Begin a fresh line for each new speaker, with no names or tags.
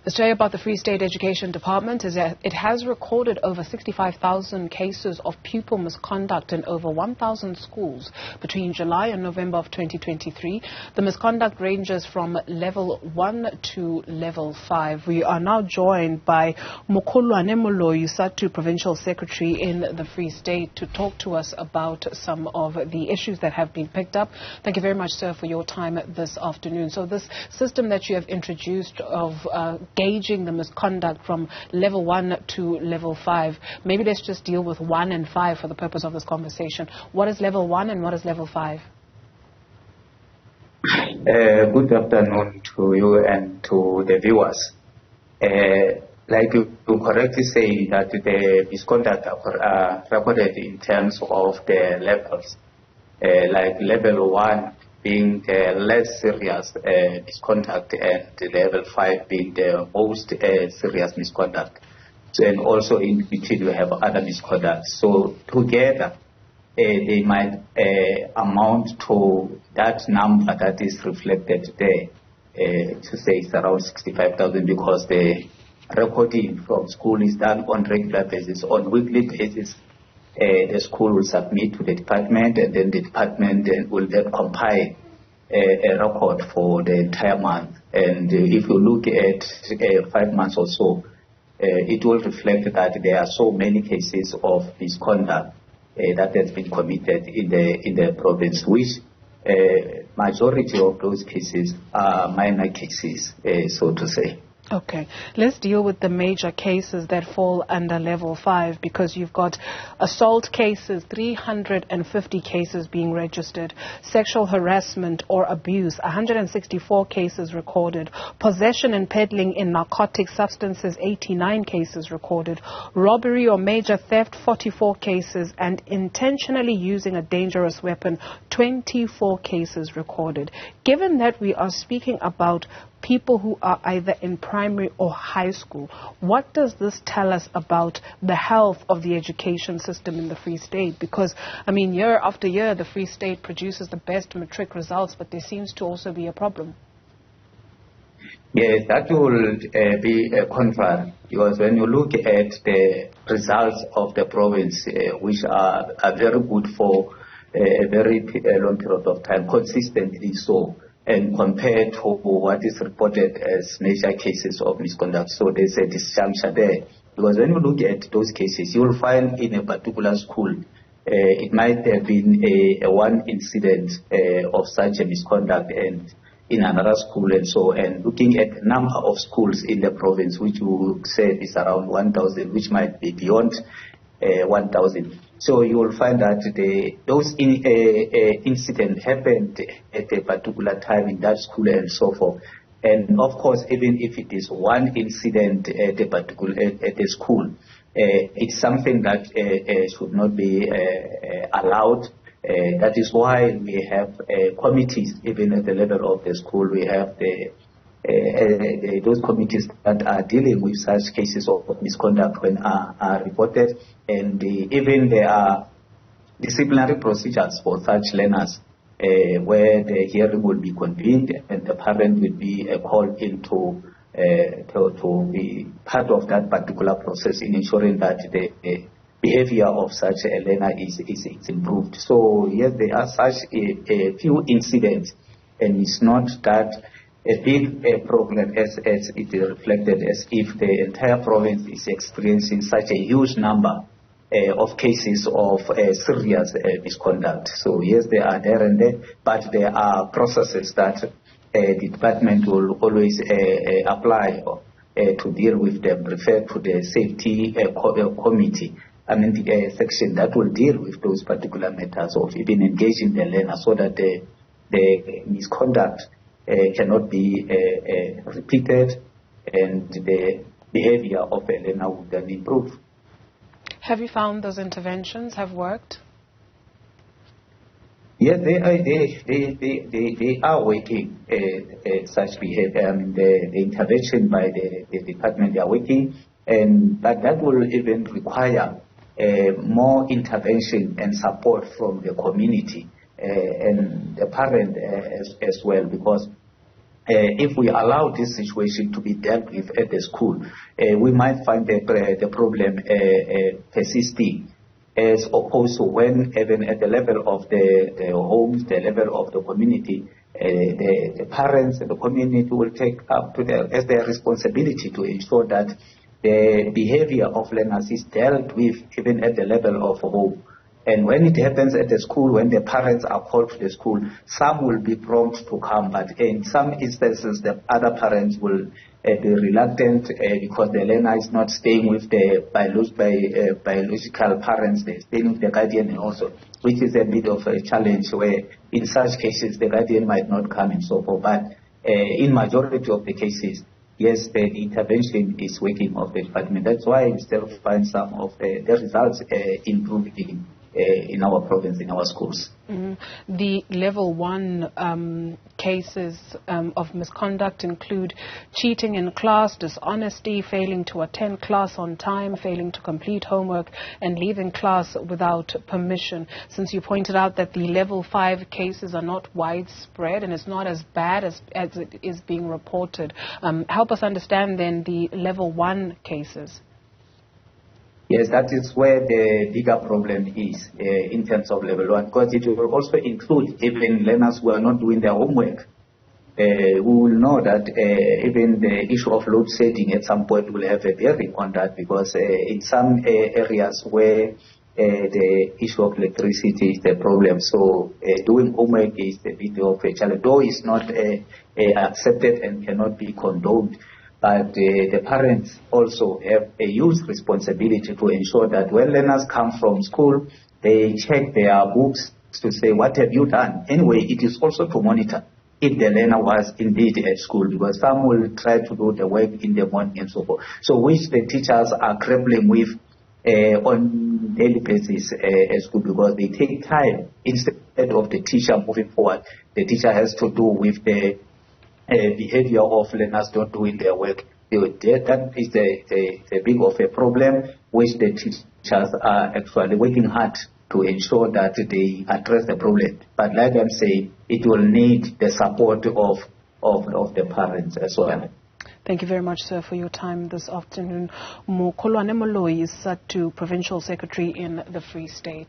The story about the Free State Education Department is that it has recorded over 65,000 cases of pupil misconduct in over 1,000 schools between July and November of 2023. The misconduct ranges from level 1 to level 5. We are now joined by Mokholoane Moloi, SADTU Provincial Secretary in the Free State, to talk to us about some of the issues that have been picked up. Thank you very much, sir, for your time this afternoon. So this system that you have introduced of gauging the misconduct from level 1 to level 5, maybe let's just deal with 1 and 5 for the purpose of this conversation. What is level 1 and what is level 5?
Good afternoon to you and to the viewers. Like you correctly say that the misconduct are recorded in terms of the levels, like level 1 being the less serious misconduct and level 5 being the most serious misconduct. So, and also in between we have other misconduct. So together they might amount to that number that is reflected there, to say it's around 65,000, because the recording from school is done on regular basis, on weekly basis. The school will submit to the department, and then the department will then compile a record for the entire month. And if you look at 5 months or so, it will reflect that there are so many cases of misconduct that has been committed in the province, which majority of those cases are minor cases, so to say.
Okay, let's deal with the major cases that fall under level 5, because you've got assault cases, 350 cases being registered, sexual harassment or abuse, 164 cases recorded, possession and peddling in narcotic substances, 89 cases recorded, robbery or major theft, 44 cases, and intentionally using a dangerous weapon, 24 cases recorded. Given that we are speaking about people who are either in primary or high school, what does this tell us about the health of the education system in the Free State? Because, I mean, year after year, the Free State produces the best matric results, but there seems to also be a problem.
Yes, that will be a contrary, because when you look at the results of the province, which are very good for a very long period of time, consistently so, and compared to what is reported as major cases of misconduct. So there's a disjuncture there. Because when you look at those cases, you will find in a particular school, it might have been a one incident of such a misconduct, and in another school and so, and looking at the number of schools in the province, which we said is around 1,000, which might be beyond 1,000. So you will find that those incidents happened at a particular time in that school and so forth. And of course, even if it is one incident at a school, it's something that should not be allowed. That is why we have committees, even at the level of the school. We have those committees that are dealing with such cases of misconduct when are reported, and even there are disciplinary procedures for such learners, where the hearing will be convened and the parent will be called in to be part of that particular process in ensuring that the behavior of such a learner is improved. So yes, there are such a few incidents, and it's not that a big problem as it is reflected, as if the entire province is experiencing such a huge number of cases of serious misconduct. So yes, they are there and there, but there are processes that the department will always apply to deal with them. Refer to the safety committee, I mean the section that will deal with those particular matters of even engaging the learner, so that the misconduct cannot be repeated, and the behavior of a learner would then improve.
Have you found those interventions have worked?
Yes, they are working. Such behavior, I mean, the intervention by the department, they are working, but that will even require more intervention and support from the community and the parent as well, because if we allow this situation to be dealt with at the school, we might find the problem persisting, as opposed to when even at the level of the homes, the level of the community, the parents and the community will take up as their responsibility to ensure that the behavior of learners is dealt with even at the level of home. And when it happens at the school, when the parents are called to the school, some will be prompt to come, but in some instances, the other parents will be reluctant because the learner is not staying with the biological parents, they're staying with the guardian also, which is a bit of a challenge where in such cases the guardian might not come and so forth. But in majority of the cases, yes, the intervention is working of the department. That's why we still find some of the results improving in our province, in our schools.
Mm-hmm. The level 1 cases of misconduct include cheating in class, dishonesty, failing to attend class on time, failing to complete homework, and leaving class without permission. Since you pointed out that the level 5 cases are not widespread and it's not as bad as it is being reported, help us understand then the level 1 cases.
Yes, that is where the bigger problem is in terms of level 1, because it will also include even learners who are not doing their homework. We will know that even the issue of load shedding at some point will have a bearing on that, because in some areas where the issue of electricity is the problem, so doing homework is a bit of a challenge, though it's not accepted and cannot be condoned. But the parents also have a huge responsibility to ensure that when learners come from school, they check their books to say, what have you done? Anyway, it is also to monitor if the learner was indeed at school, because some will try to do the work in the morning and so forth. So which the teachers are grappling with on daily basis at school, because they take time. Instead of the teacher moving forward, the teacher has to do with the behavior of learners not doing their work. That is the big of a problem, which the teachers are actually working hard to ensure that they address the problem. But like I'm saying, it will need the support of the parents as well.
Thank you very much, sir, for your time this afternoon. Moloi is SADTU Provincial Secretary in the Free State.